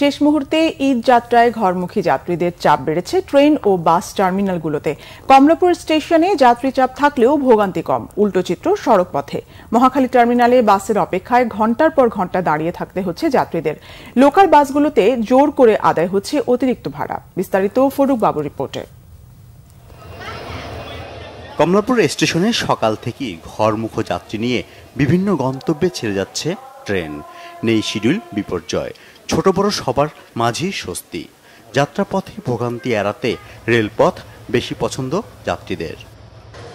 শেষ মুহূর্তে ঈদ যাত্রায় ঘরমুখী যাত্রীদের চাপ বেড়েছে ট্রেন ও বাস টার্মিনালগুলোতে। কমলাপুর স্টেশনে যাত্রী চাপ থাকলেও ভোগান্তি কম। উল্টো চিত্র সড়ক পথে। মহাখালী টার্মিনালে বাসের অপেক্ষায় ঘন্টার পর ঘন্টা দাঁড়িয়ে থাকতে হচ্ছে যাত্রীদের। লোকাল বাসগুলোতে জোর করে আদায় হচ্ছে অতিরিক্ত ভাড়া। বিস্তারিত ফরুক বাবু রিপোর্টে। কমলাপুর স্টেশনে সকাল থেকেই ঘরমুখো যাত্রী নিয়ে বিভিন্ন গন্তব্যে ছেড়ে যাচ্ছে ট্রেন। নেই শিডিউল বিপর্যয়, ছোট বড় সবার মাঝেই স্বস্তি। যাত্রাপথে ভোগান্তি এড়াতে রেলপথ বেশি পছন্দ যাত্রীদের।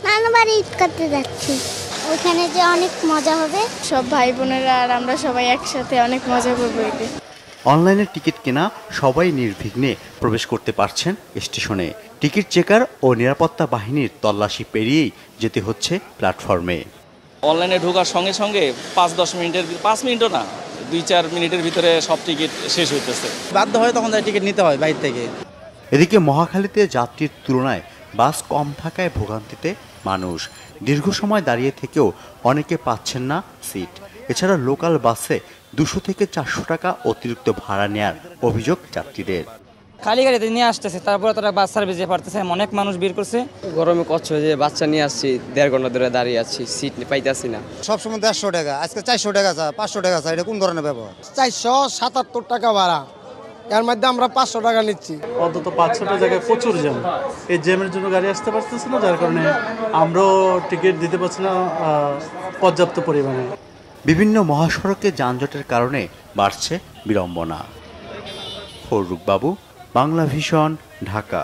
নানাবাড়ি ঈদ করতে যাচ্ছি, ওখানে যে অনেক মজা হবে। সব ভাই বোনেরা আর আমরা সবাই একসাথে অনেক মজা করবো। অনলাইনে টিকিট কেনা সবাই নির্বিঘ্নে প্রবেশ করতে পারছেন স্টেশনে। টিকিট চেকার ও নিরাপত্তা বাহিনীর তল্লাশি পেরিয়েই যেতে হচ্ছে প্ল্যাটফর্মে। অনলাইনে ঢোকার সঙ্গে সঙ্গে 5-10 মিনিটের, 5 মিনিটও না, 2-4 মিনিটের ভিতরে সব টিকিট শেষ হইতেছে। বাধ্য হয় তখন টিকিট নিতে হয় বাইরে থেকে। এদিকে মহাখালীতে যাত্রীর তুলনায় বাস কম থাকায় ভোগান্তিতে মানুষ। দীর্ঘ সময় দাঁড়িয়ে থেকেও অনেকে পাচ্ছেন না সিট। এছাড়া লোকাল বাসে 200 থেকে 400 টাকা অতিরিক্ত ভাড়া নেয়ার অভিযোগ যাত্রীদের। খালি গাড়িতে নিয়ে আসতেছে, তারপরে তারা বাস সার্ভিসে পারতেছে, অনেক মানুষ বের করছে। গরমে কষ্ট হয়ে বাচ্চা নিয়ে আসছি, 1.5 ঘন্টা ধরে দাঁড়িয়ে আছি, সিট পাইতেছি না। সবসময় 150 টাকা, আজকে 400 টাকা চা, 500 টাকা চা, এটা কোন ধরনের ব্যবহার? 477 টাকা ভাড়া, এর মধ্যে আমরা 500 টাকা নিচ্ছি। অন্তত 5-6টা জায়গায় প্রচুর জ্যাম। এই জ্যামের জন্য গাড়ি আসতে পারতেছে না, যার কারণে আমরাও টিকিট দিতে পারছি না পর্যাপ্ত পরিমাণে। বিভিন্ন মহাসড়কে যানজটের কারণে বাড়ছে বিড়ম্বনা। ফরুক বাবু, বাংলা ভিশন, ঢাকা।